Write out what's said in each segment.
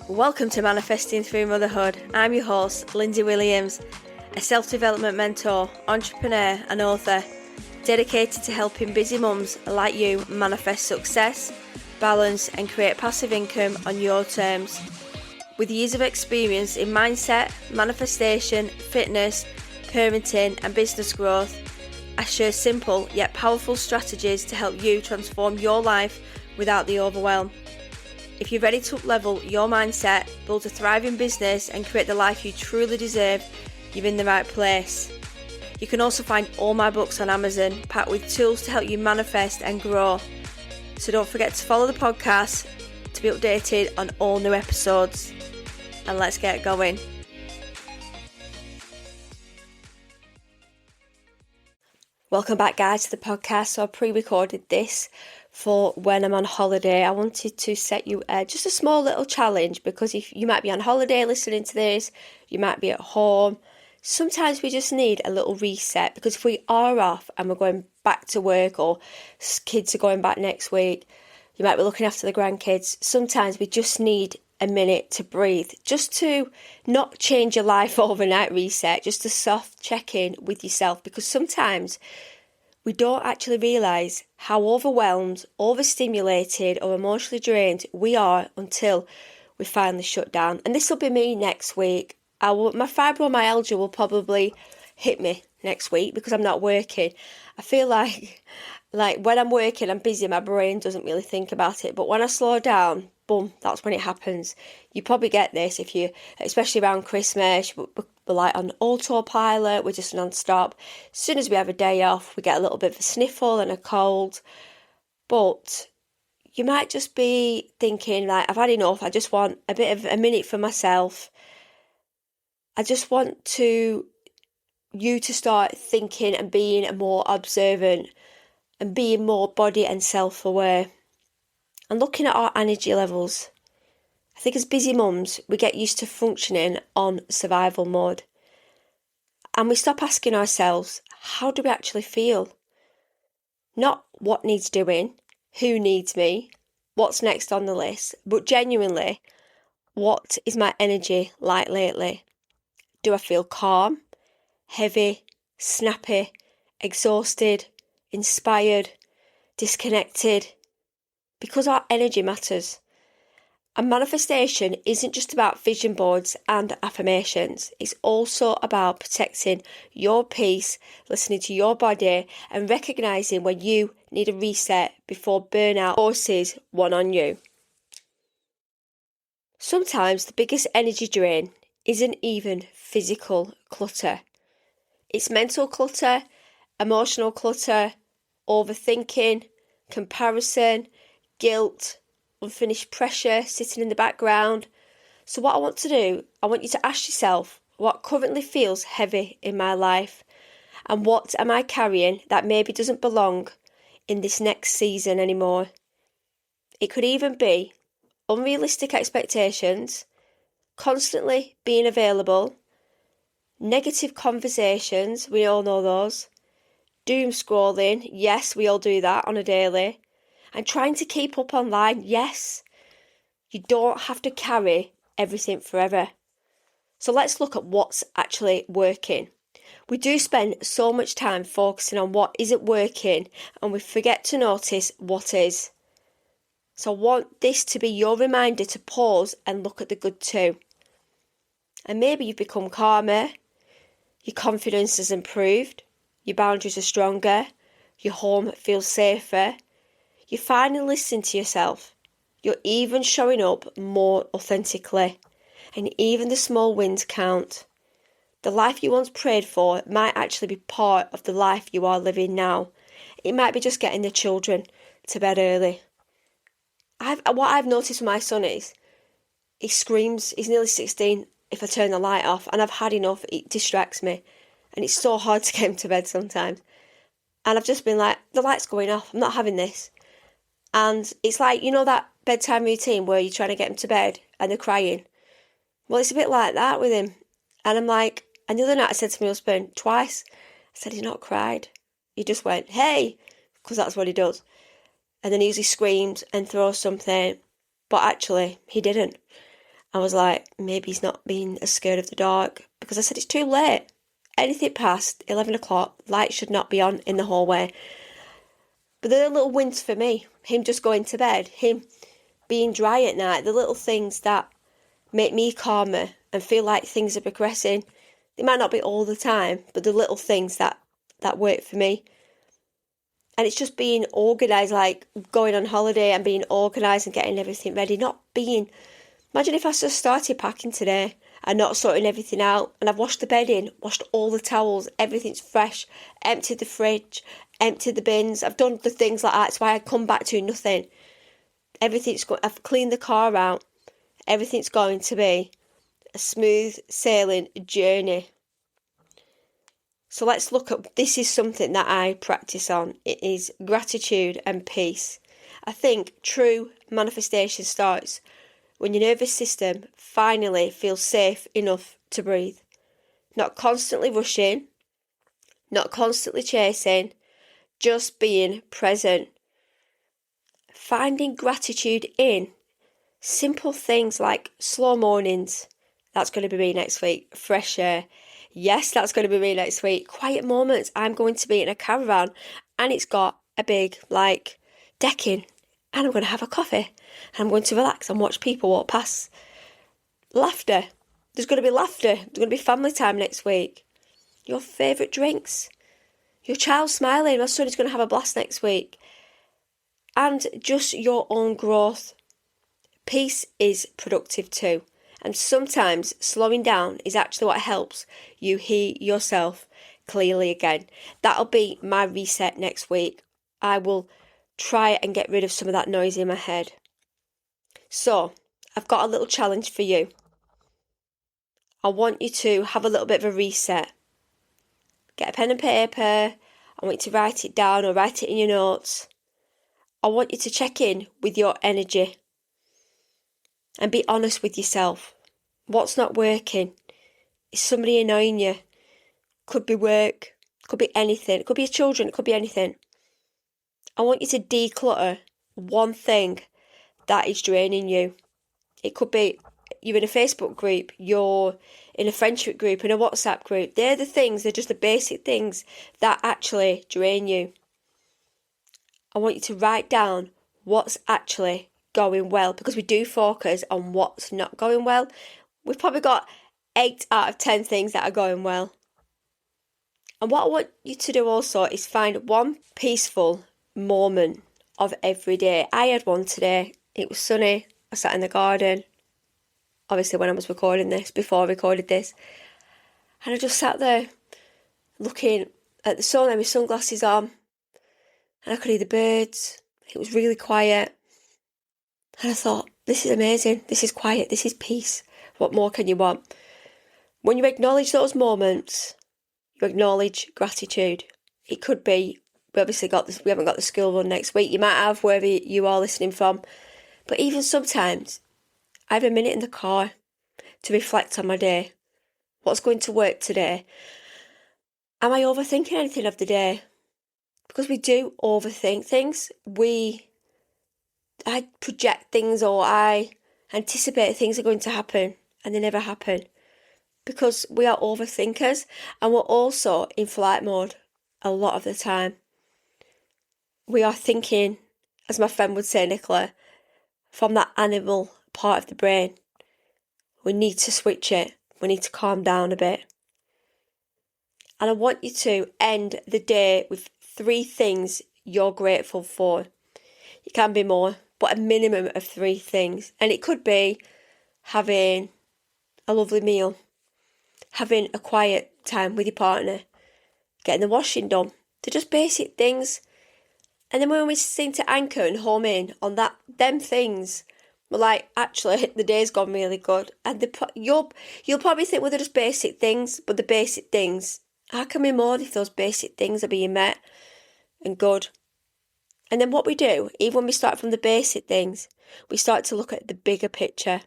Welcome to Manifesting Through Motherhood. I'm your host, Lindsay Williams, a self-development mentor, entrepreneur and author, dedicated to helping busy mums like you manifest success, balance and create passive income on your terms. With years of experience in mindset, manifestation, fitness, parenting and business growth, I share simple yet powerful strategies to help you transform your life without the overwhelm. If you're ready to up-level your mindset, build a thriving business and create the life you truly deserve, you're in the right place. You can also find all my books on Amazon, packed with tools to help you manifest and grow. So don't forget to follow the podcast to be updated on all new episodes. And let's get going. Welcome back, guys, to the podcast. So I pre-recorded this for when I'm on holiday. I wanted to set you just a small little challenge, because if you might be on holiday listening to this, you might be at home. Sometimes we just need a little reset, because if we are off and we're going back to work, or kids are going back next week, you might be looking after the grandkids. Sometimes we just need a minute to breathe, just to not change your life overnight, reset, just a soft check-in with yourself, because sometimes we don't actually realise how overwhelmed, overstimulated or emotionally drained we are until we finally shut down. And this will be me next week. My fibromyalgia will probably hit me next week because I'm not working. I feel like when I'm working, I'm busy, my brain doesn't really think about it. But when I slow down, boom, that's when it happens. You probably get this if you, especially around Christmas, we're like on autopilot, we're just non-stop. As soon as we have a day off, we get a little bit of a sniffle and a cold. But you might just be thinking, like, I've had enough, I just want a bit of a minute for myself. I just want you to start thinking and being more observant and being more body and self-aware and looking at our energy levels. I think as busy mums, we get used to functioning on survival mode. And we stop asking ourselves, how do we actually feel? Not what needs doing, who needs me, what's next on the list, but genuinely, what is my energy like lately? Do I feel calm, heavy, snappy, exhausted, inspired, disconnected? Because our energy matters. And manifestation isn't just about vision boards and affirmations. It's also about protecting your peace, listening to your body, and recognising when you need a reset before burnout forces one on you. Sometimes the biggest energy drain isn't even physical clutter. It's mental clutter, emotional clutter, overthinking, comparison, guilt, unfinished pressure sitting in the background. So what I want to do, I want you to ask yourself, what currently feels heavy in my life? And what am I carrying that maybe doesn't belong in this next season anymore? It could even be unrealistic expectations, constantly being available, negative conversations, we all know those, doom scrolling, yes, we all do that on a daily, and trying to keep up online, yes. You don't have to carry everything forever. So let's look at what's actually working. We do spend so much time focusing on what isn't working, and we forget to notice what is. So I want this to be your reminder to pause and look at the good too. And maybe you've become calmer, your confidence has improved, your boundaries are stronger, your home feels safer. You finally listen to yourself. You're even showing up more authentically. And even the small wins count. The life you once prayed for might actually be part of the life you are living now. It might be just getting the children to bed early. What I've noticed with my son is, he screams, he's nearly 16, if I turn the light off, and I've had enough, it distracts me. And it's so hard to get him to bed sometimes. And I've just been like, the light's going off, I'm not having this. And it's like, you know that bedtime routine where you're trying to get him to bed and they're crying? Well, it's a bit like that with him. And I'm like, and the other night I said to my husband twice, I said, he's not cried. He just went, hey, because that's what he does. And then he usually screams and throws something. But actually, he didn't. I was like, maybe he's not being as scared of the dark, because I said it's too late. Anything past 11 o'clock, lights should not be on in the hallway. But they're little wins for me. Him just going to bed, him being dry at night, the little things that make me calmer and feel like things are progressing. They might not be all the time, but the little things that work for me. And it's just being organised, like going on holiday and being organised and getting everything ready. Imagine if I just started packing today and not sorting everything out. And I've washed the bedding, washed all the towels, everything's fresh, emptied the fridge, emptied the bins. I've done the things like that. That's why I come back to nothing. I've cleaned the car out. Everything's going to be a smooth sailing journey. So let's look at, this is something that I practice on. It is gratitude and peace. I think true manifestation starts when your nervous system finally feels safe enough to breathe. Not constantly rushing, not constantly chasing, just being present. Finding gratitude in simple things like slow mornings. That's going to be me next week. Fresh air. Yes, that's going to be me next week. Quiet moments. I'm going to be in a caravan and it's got a big, decking. And I'm going to have a coffee. And I'm going to relax and watch people walk past. Laughter. There's going to be laughter. There's going to be family time next week. Your favourite drinks. Your child smiling. My son is going to have a blast next week. And just your own growth. Peace is productive too. And sometimes slowing down is actually what helps you hear yourself clearly again. That'll be my reset next week. I will try and get rid of some of that noise in my head. So, I've got a little challenge for you. I want you to have a little bit of a reset. Get a pen and paper. I want you to write it down or write it in your notes. I want you to check in with your energy. And be honest with yourself. What's not working? Is somebody annoying you? Could be work. Could be anything. It could be your children. It could be anything. I want you to declutter one thing that is draining you. It could be you're in a Facebook group. You're in a friendship group. In a WhatsApp group. They're just the basic things that actually drain you. I want you to write down what's actually going well, because we do focus on what's not going well. We've probably got 8 out of 10 things that are going well. And what I want you to do also is find one peaceful moment of every day. I had one today. It was sunny. I sat in the garden. Obviously when I was recording this, before I recorded this. And I just sat there looking at the sun and my sunglasses on. And I could hear the birds. It was really quiet. And I thought, this is amazing. This is quiet. This is peace. What more can you want? When you acknowledge those moments, you acknowledge gratitude. It could be, we haven't got the school run next week. You might have wherever you are listening from. But even sometimes, I have a minute in the car to reflect on my day. What's going to work today? Am I overthinking anything of the day? Because we do overthink things. I project things, or I anticipate things are going to happen and they never happen, because we are overthinkers and we're also in flight mode a lot of the time. We are thinking, as my friend would say, Nicola, from that animal part of the brain. We need to switch it. We need to calm down a bit. And I want you to end the day with 3 things you're grateful for. It can be more, but a minimum of 3 things. And it could be having a lovely meal, having a quiet time with your partner, getting the washing done. They're just basic things. And then when we seem to anchor and home in on them things, we're like, actually, the day's gone really good. And you'll probably think, well, they're just basic things, but the basic things, how can we more if those basic things are being met and good? And then what we do, even when we start from the basic things, we start to look at the bigger picture.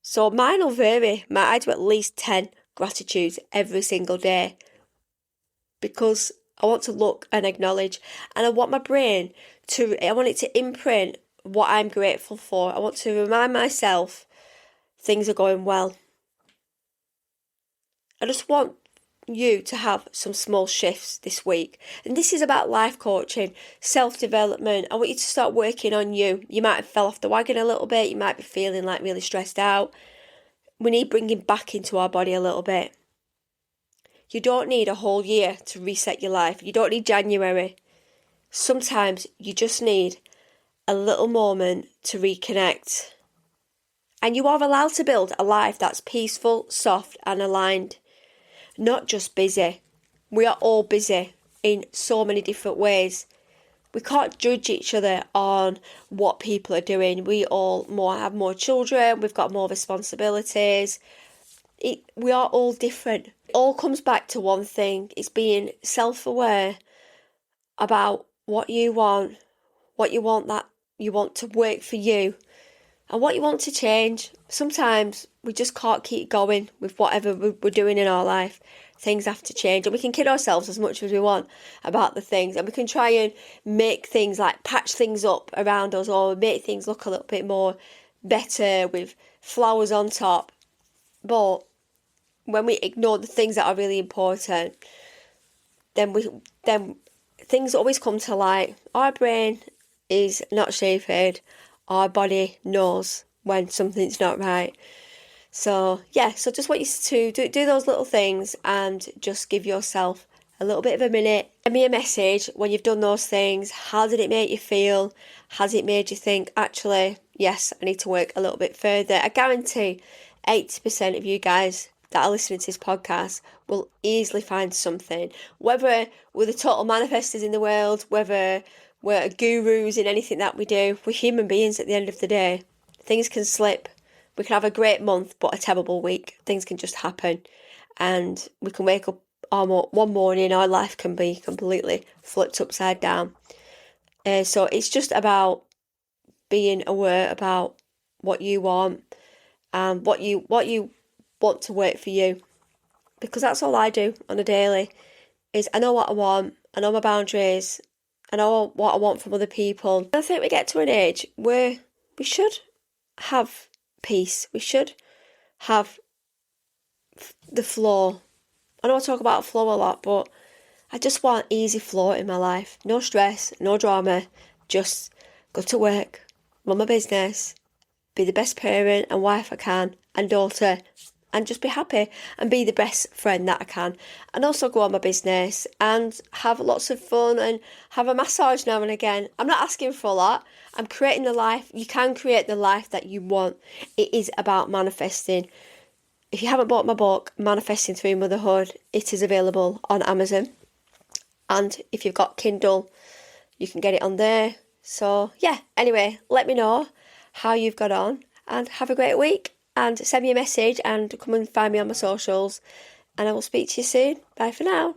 So mine will vary. I do at least 10 gratitudes every single day, because I want to look and acknowledge, and I want my brain I want it to imprint what I'm grateful for. I want to remind myself things are going well. I just want you to have some small shifts this week. And this is about life coaching, self-development. I want you to start working on you. You might have fell off the wagon a little bit. You might be feeling like really stressed out. We need bringing back into our body a little bit. You don't need a whole year to reset your life. You don't need January. Sometimes you just need a little moment to reconnect. And you are allowed to build a life that's peaceful, soft and aligned. Not just busy. We are all busy in so many different ways. We can't judge each other on what people are doing. We all have more children. We've got more responsibilities. We are all different. It all comes back to one thing. It's being self-aware about what you want that you want to work for you, and what you want to change. Sometimes we just can't keep going with whatever we're doing in our life. Things have to change, and we can kid ourselves as much as we want about the things, and we can try and make things like patch things up around us, or make things look a little bit more better with flowers on top. But when we ignore the things that are really important, then things always come to light. Our brain is not stupid. Our body knows when something's not right. So just want you to do those little things and just give yourself a little bit of a minute. Send me a message when you've done those things. How did it make you feel? Has it made you think, actually, yes, I need to work a little bit further? I guarantee 80% of you guys that are listening to this podcast will easily find something. Whether we're the total manifestors in the world, whether we're gurus in anything that we do, we're human beings at the end of the day. Things can slip. We can have a great month, but a terrible week. Things can just happen. And we can wake up one morning, our life can be completely flipped upside down. So it's just about being aware about what you want and what you want to work for you. Because that's all I do on a daily, is I know what I want, I know my boundaries, I know what I want from other people. And I think we get to an age where we should have peace. We should have the flow. I know I talk about flow a lot, but I just want easy flow in my life. No stress, no drama. Just go to work, run my business, be the best parent and wife I can, and daughter, and just be happy and be the best friend that I can. And also go on my business and have lots of fun and have a massage now and again. I'm not asking for a lot. I'm creating the life. You can create the life that you want. It is about manifesting. If you haven't bought my book, Manifesting Through Motherhood, it is available on Amazon. And if you've got Kindle, you can get it on there. So anyway, let me know how you've got on and have a great week. And send me a message and come and find me on my socials. And I will speak to you soon. Bye for now.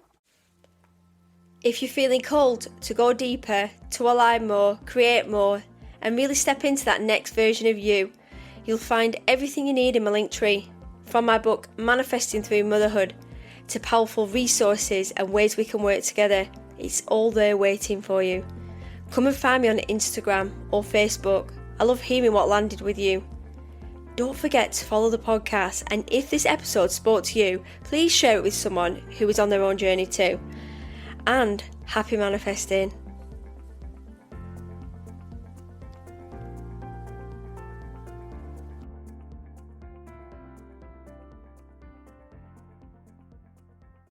If you're feeling called to go deeper, to align more, create more, and really step into that next version of you, you'll find everything you need in my linktree. From my book, Manifesting Through Motherhood, to powerful resources and ways we can work together. It's all there waiting for you. Come and find me on Instagram or Facebook. I love hearing what landed with you. Don't forget to follow the podcast, and if this episode spoke to you, please share it with someone who is on their own journey too. And happy manifesting.